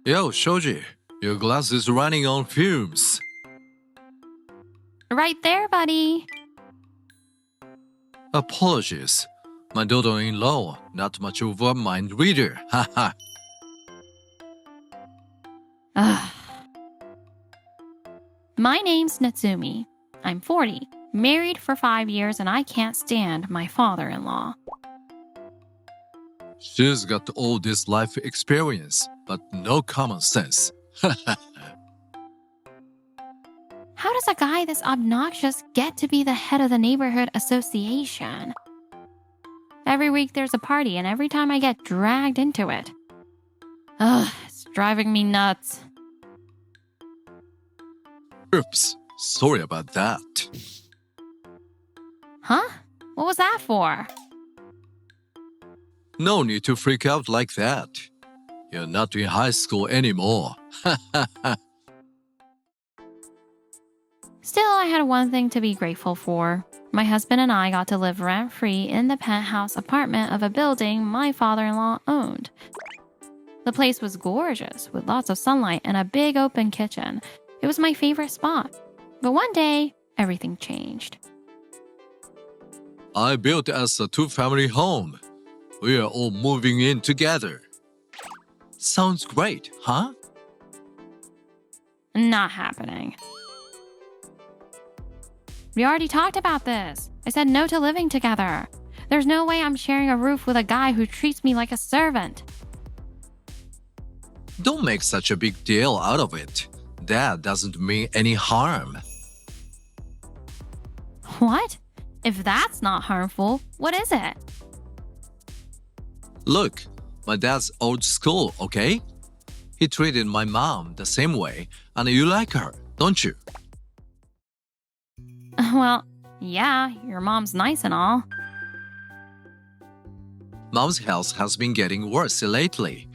Yo, Shoji, your glass is running on fumes. Right there, buddy. Apologies. My daughter-in-law, not much of a mind reader. Haha. Ugh. My name's Natsumi. I'm 40, married for 5 years, and I can't stand my father-in-law. She's got all this life experience, but no common sense. How does a guy this obnoxious get to be the head of the neighborhood association? Every week there's a party, and every time I get dragged into it. Ugh, it's driving me nuts. Oops, sorry about that. Huh? What was that for? No need to freak out like that. You're not in high school anymore. Still, I had one thing to be grateful for. My husband and I got to live rent-free in the penthouse apartment of a building my father-in-law owned. The place was gorgeous, with lots of sunlight and a big open kitchen. It was my favorite spot. But one day, everything changed. I built us a two-family home. We are all moving in together. Sounds great, huh? Not happening. We already talked about this. I said no to living together. There's no way I'm sharing a roof with a guy who treats me like a servant. Don't make such a big deal out of it. That doesn't mean any harm. What? If that's not harmful, what is it? Look, my dad's old school, okay? He treated my mom the same way, and you like her, don't you? Well, yeah, your mom's nice and all. Mom's health has been getting worse lately,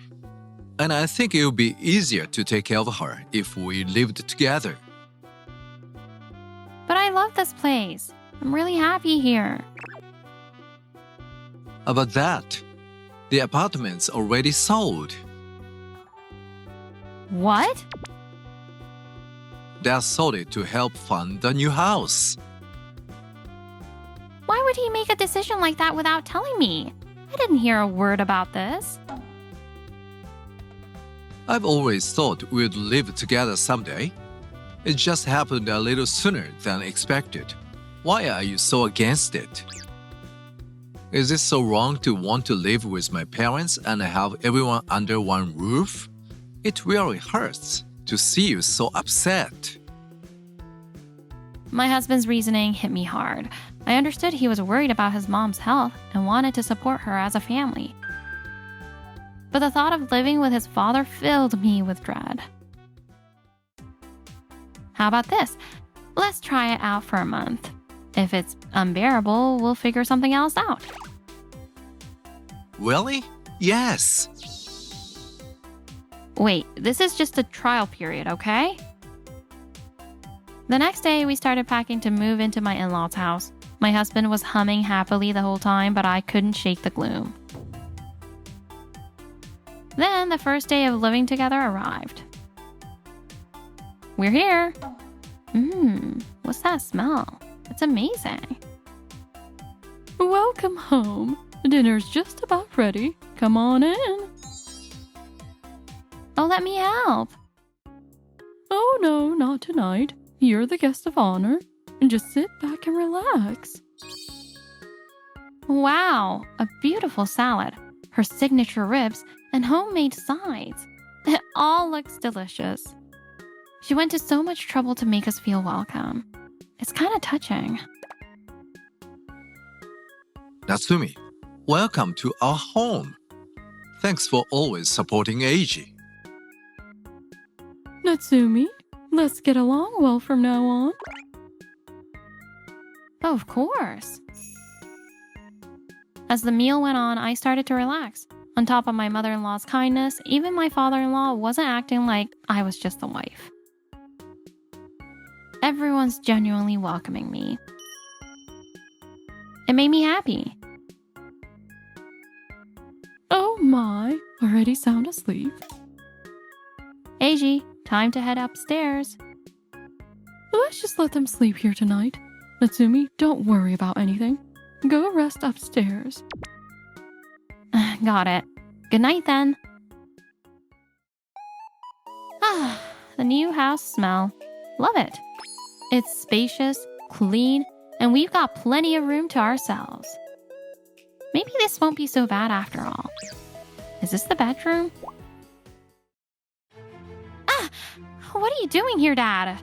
and I think it would be easier to take care of her if we lived together. But I love this place. I'm really happy here. About that, the apartment's already sold. What? Dad sold it to help fund the new house. Why would he make a decision like that without telling me? I didn't hear a word about this. I've always thought we'd live together someday. It just happened a little sooner than expected. Why are you so against it? Is it so wrong to want to live with my parents and have everyone under one roof? It really hurts to see you so upset. My husband's reasoning hit me hard. I understood he was worried about his mom's health and wanted to support her as a family. But the thought of living with his father filled me with dread. How about this? Let's try it out for a month. If it's unbearable, we'll figure something else out. Really? Yes. Wait, this is just a trial period, okay? The next day, we started packing to move into my in-laws' house. My husband was humming happily the whole time, but I couldn't shake the gloom. Then the first day of living together arrived. We're here. What's that smell? It's amazing. Welcome home. Dinner's just about ready. Come on in. Oh, let me help. Oh, no, not tonight. You're the guest of honor. Just sit back and relax. Wow, a beautiful salad, her signature ribs, and homemade sides. It all looks delicious. She went to so much trouble to make us feel welcome. It's kind of touching. Natsumi, welcome to our home. Thanks for always supporting Eiji. Natsumi, let's get along well from now on. Oh, of course. As the meal went on, I started to relax. On top of my mother-in-law's kindness, even my father-in-law wasn't acting like I was just the wife. Everyone's genuinely welcoming me. It made me happy. Oh my, already sound asleep. Eiji, time to head upstairs. Let's just let them sleep here tonight. Natsumi, don't worry about anything. Go rest upstairs. Got it. Good night then. The new house smell. Love it. It's spacious, clean, and we've got plenty of room to ourselves. Maybe this won't be so bad after all. Is this the bedroom? What are you doing here, Dad?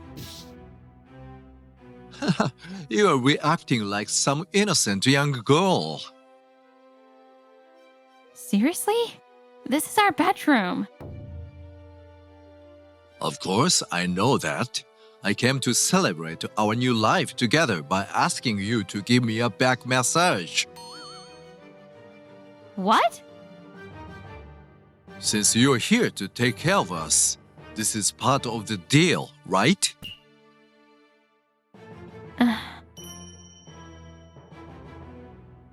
You are reacting like some innocent young girl. Seriously? This is our bedroom. Of course, I know that. I came to celebrate our new life together by asking you to give me a back massage. What? Since you're here to take care of us, this is part of the deal, right?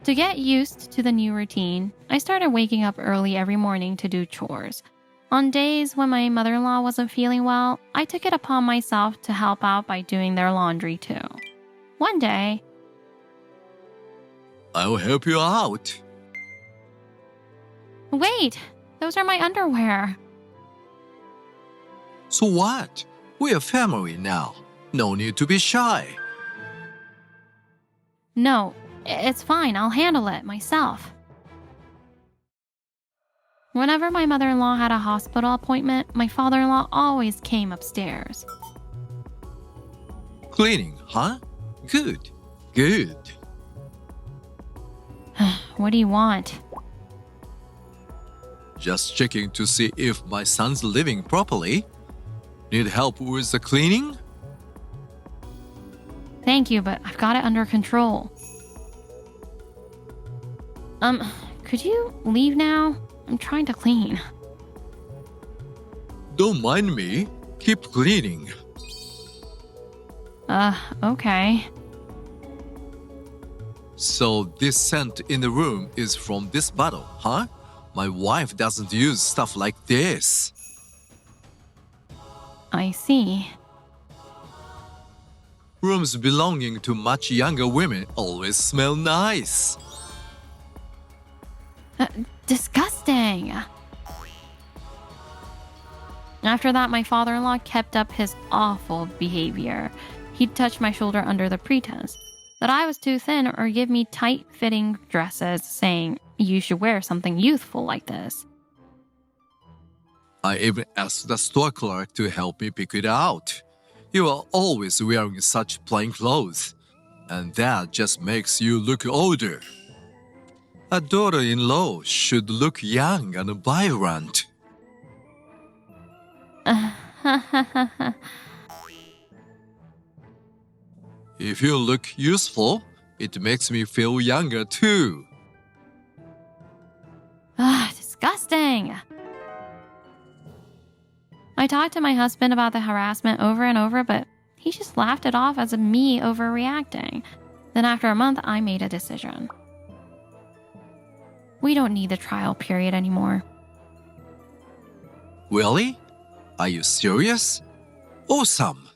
To get used to the new routine, I started waking up early every morning to do chores. On days when my mother-in-law wasn't feeling well, I took it upon myself to help out by doing their laundry too. One day, I'll help you out. wait, those are my underwear. So what? We're family now. No need to be shy. No, it's fine, I'll handle it myself. Whenever my mother-in-law had a hospital appointment, my father-in-law always came upstairs. Cleaning, huh? Good. Good. What do you want? Just checking to see if my son's living properly. Need help with the cleaning? Thank you, but I've got it under control. Could you leave now? I'm trying to clean. Don't mind me. Keep cleaning. Okay. So this scent in the room is from this bottle, huh? My wife doesn't use stuff like this. I see. Rooms belonging to much younger women always smell nice. Disgusting. After that, my father-in-law kept up his awful behavior. He'd touch my shoulder under the pretense that I was too thin or give me tight-fitting dresses, saying, "You should wear something youthful like this." I even asked the store clerk to help me pick it out. You are always wearing such plain clothes, and that just makes you look older. A daughter-in-law should look young and vibrant. If you look useful, it makes me feel younger too. Disgusting. I talked to my husband about the harassment over and over, but he just laughed it off as me overreacting. Then after a month, I made a decision. We don't need the trial period anymore. Really? Are you serious? Awesome!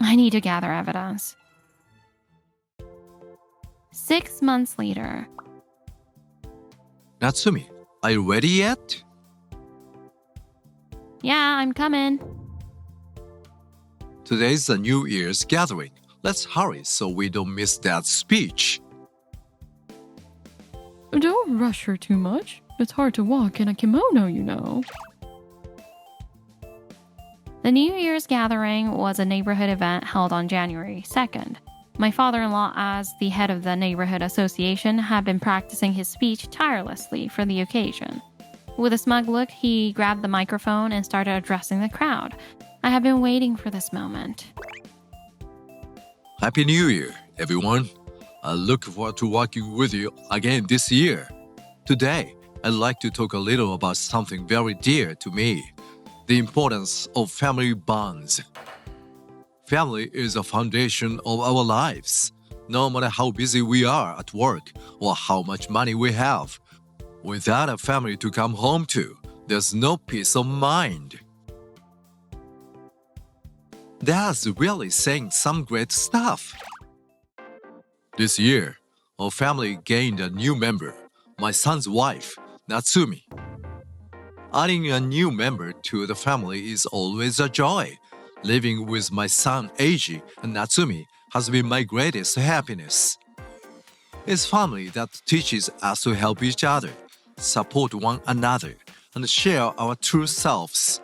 I need to gather evidence. 6 months later. Natsumi, are you ready yet? Yeah, I'm coming. Today's the New Year's gathering. Let's hurry so we don't miss that speech. Don't rush her too much. It's hard to walk in a kimono, you know. The New Year's gathering was a neighborhood event held on January 2nd. My father-in-law, as the head of the neighborhood association, had been practicing his speech tirelessly for the occasion. With a smug look, he grabbed the microphone and started addressing the crowd. I have been waiting for this moment. Happy New Year, everyone. I look forward to working with you again this year. Today, I'd like to talk a little about something very dear to me, the importance of family bonds. Family is the foundation of our lives. No matter how busy we are at work or how much money we have, without a family to come home to, there's no peace of mind. That's really saying some great stuff. This year, our family gained a new member, my son's wife, Natsumi. Adding a new member to the family is always a joy. Living with my son Eiji and Natsumi has been my greatest happiness. It's family that teaches us to help each other, support one another, and share our true selves.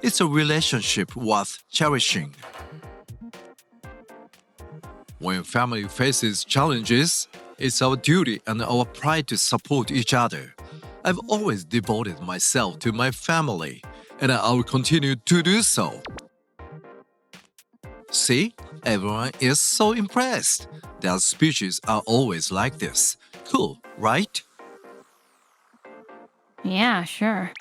It's a relationship worth cherishing. When family faces challenges, it's our duty and our pride to support each other. I've always devoted myself to my family, and I will continue to do so. See, everyone is so impressed. Their speeches are always like this. Cool, right? Yeah, sure.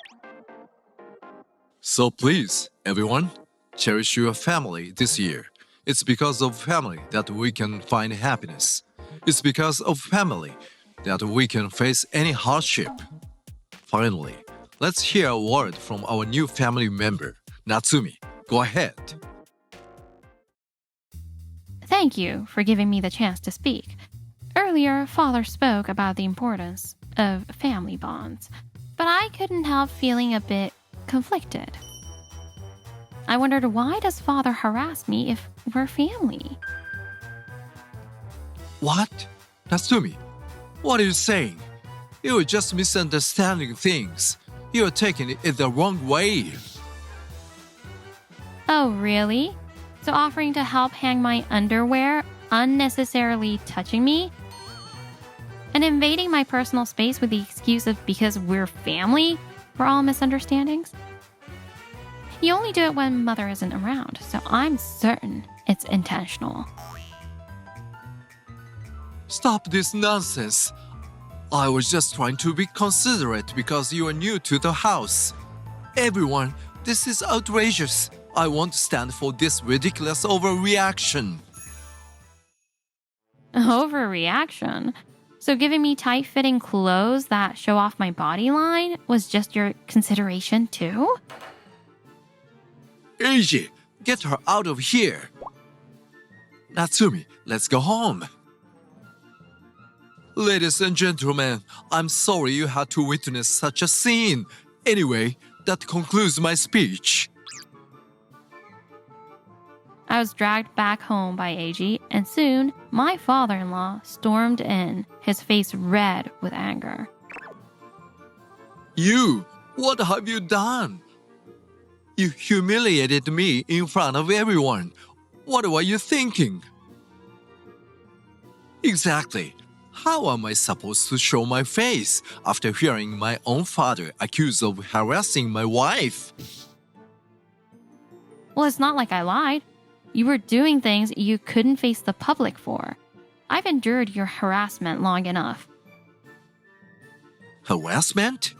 So please, everyone, cherish your family this year. It's because of family that we can find happiness. It's because of family that we can face any hardship. Finally, let's hear a word from our new family member, Natsumi. Go ahead. Thank you for giving me the chance to speak. Earlier, Father spoke about the importance of family bonds, but I couldn't help feeling a bit conflicted. I wondered, why does Father harass me if we're family? What? Natsumi, what are you saying? You're just misunderstanding things. You're taking it the wrong way. Oh, really? So offering to help hang my underwear, unnecessarily touching me, and invading my personal space with the excuse of because we're family were all misunderstandings? You only do it when Mother isn't around, so I'm certain it's intentional. Stop this nonsense. I was just trying to be considerate because you are new to the house. Everyone, this is outrageous. I won't stand for this ridiculous overreaction. Overreaction? So giving me tight-fitting clothes that show off my body line was just your consideration too? Eiji, get her out of here. Natsumi, let's go home. Ladies and gentlemen, I'm sorry you had to witness such a scene. Anyway, that concludes my speech. I was dragged back home by Eiji, and soon my father-in-law stormed in, his face red with anger. You, what have you done? You humiliated me in front of everyone. What were you thinking? Exactly. How am I supposed to show my face after hearing my own father accused of harassing my wife? Well, it's not like I lied. You were doing things you couldn't face the public for. I've endured your harassment long enough. Harassment?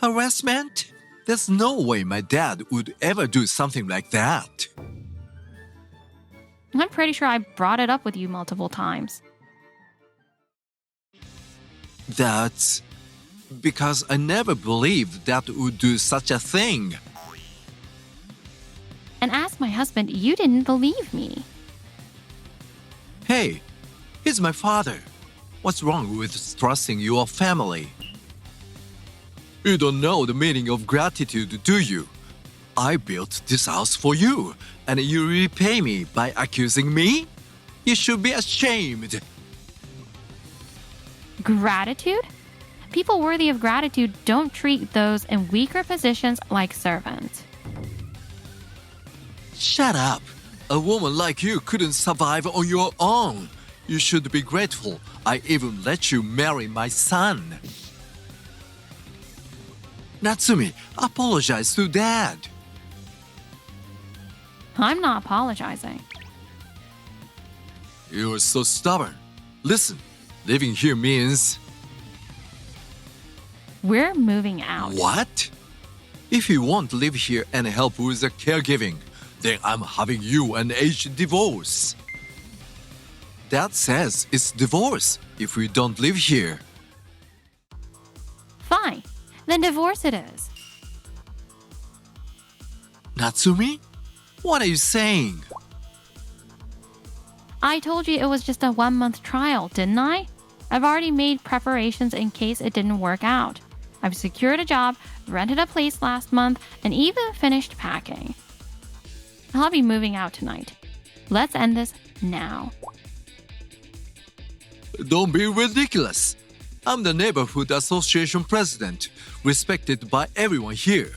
Harassment? There's no way my dad would ever do something like that. I'm pretty sure I brought it up with you multiple times. That's because I never believed Dad would do such a thing. And as my husband, you didn't believe me. Hey, he's my father. What's wrong with trusting your family? You don't know the meaning of gratitude, do you? I built this house for you, and you repay me by accusing me? You should be ashamed. Gratitude? People worthy of gratitude don't treat those in weaker positions like servants. Shut up. A woman like you couldn't survive on your own. You should be grateful I even let you marry my son. Natsumi, apologize to Dad. I'm not apologizing. You're so stubborn. Listen, living here means... We're moving out. What? If you won't live here and help with the caregiving, then I'm having you and H divorce. Dad says it's divorce if we don't live here. Fine. Then divorce it is. Natsumi? What are you saying? I told you it was just a 1-month trial, didn't I? I've already made preparations in case it didn't work out. I've secured a job, rented a place last month, and even finished packing. I'll be moving out tonight. Let's end this now. Don't be ridiculous. I'm the neighborhood association president, respected by everyone here.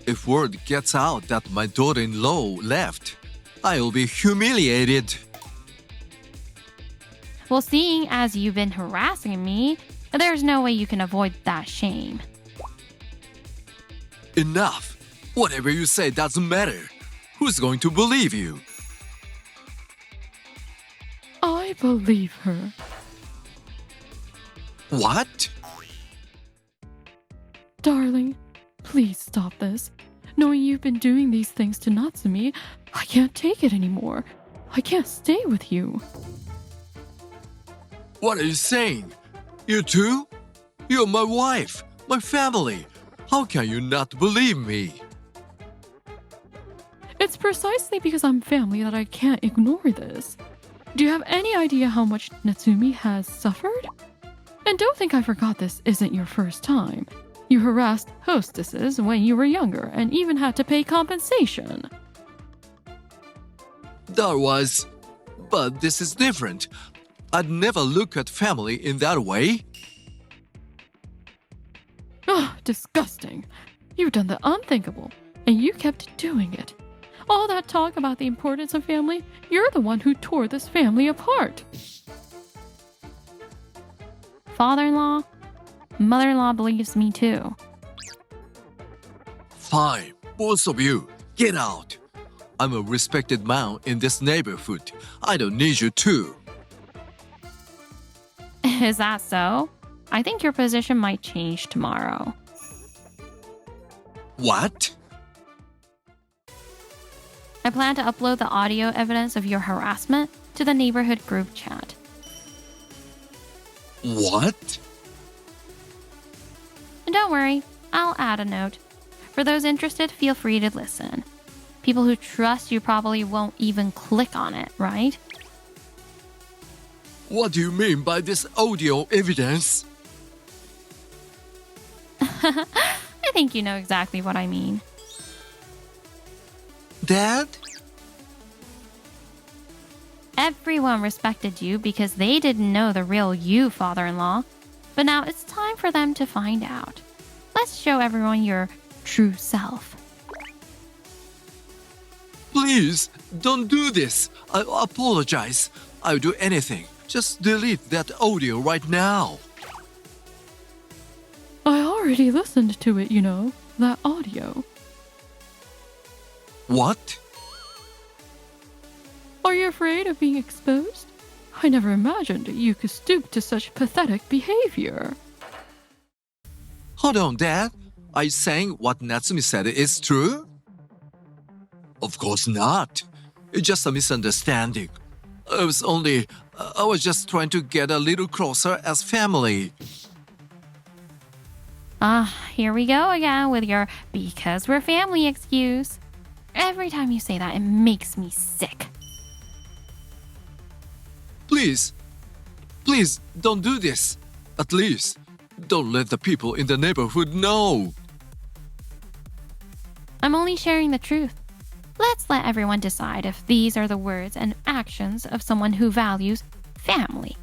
If word gets out that my daughter-in-law left, I'll be humiliated. Well, seeing as you've been harassing me, there's no way you can avoid that shame. Enough. Whatever you say doesn't matter. Who's going to believe you? I believe her. What? Darling, please stop this. Knowing you've been doing these things to Natsumi, I can't take it anymore. I can't stay with you. What are you saying? You too? You're my wife, my family. How can you not believe me? It's precisely because I'm family that I can't ignore this. Do you have any idea how much Natsumi has suffered? And don't think I forgot this isn't your first time. You harassed hostesses when you were younger and even had to pay compensation. That was... But this is different. I'd never look at family in that way. Ugh, disgusting. You've done the unthinkable, and you kept doing it. All that talk about the importance of family, you're the one who tore this family apart. Father-in-law, mother-in-law believes me too. Fine, both of you, get out. I'm a respected man in this neighborhood. I don't need you too. Is that so? I think your position might change tomorrow. What? I plan to upload the audio evidence of your harassment to the neighborhood group chat. What? And don't worry, I'll add a note. For those interested, feel free to listen. People who trust you probably won't even click on it, right? What do you mean by this audio evidence? I think you know exactly what I mean. Dad? Everyone respected you because they didn't know the real you, father-in-law. But now it's time for them to find out. Let's show everyone your true self. Please, don't do this. I apologize. I'll do anything. Just delete that audio right now. I already listened to it, you know, that audio. What? Are you afraid of being exposed? I never imagined you could stoop to such pathetic behavior. Hold on, Dad. Are you saying what Natsumi said is true? Of course not. It's just a misunderstanding. I was just trying to get a little closer as family. Here we go again with your because we're family excuse. Every time you say that, it makes me sick. Please, don't do this. At least, don't let the people in the neighborhood know. I'm only sharing the truth. Let's let everyone decide if these are the words and actions of someone who values family.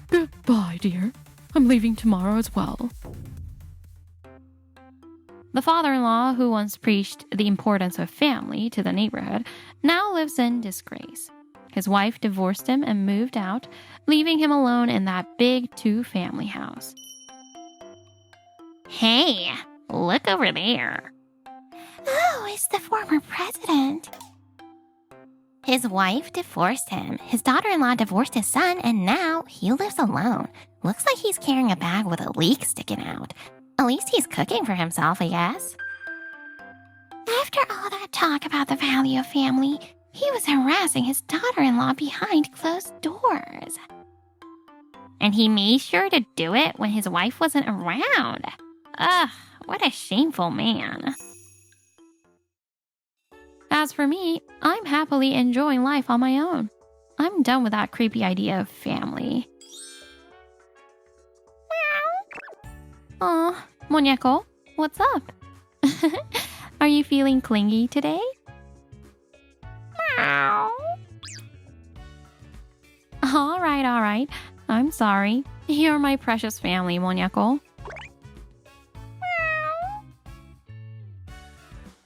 Goodbye, dear. I'm leaving tomorrow as well. The father-in-law who once preached the importance of family to the neighborhood now lives in disgrace. His wife divorced him and moved out, leaving him alone in that big 2-family house. Hey, look over there. Oh, it's the former president. His wife divorced him. His daughter-in-law divorced his son, and now he lives alone. Looks like he's carrying a bag with a leek sticking out. At least he's cooking for himself, I guess. After all that talk about the value of family, he was harassing his daughter-in-law behind closed doors. And he made sure to do it when his wife wasn't around. Ugh, what a shameful man. As for me, I'm happily enjoying life on my own. I'm done with that creepy idea of family. Aw, Muñeco, what's up? Are you feeling clingy today? All right. I'm sorry. You're my precious family, Muñeco.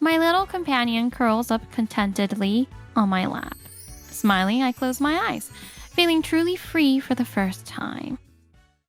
My little companion curls up contentedly on my lap. Smiling, I close my eyes, feeling truly free for the first time.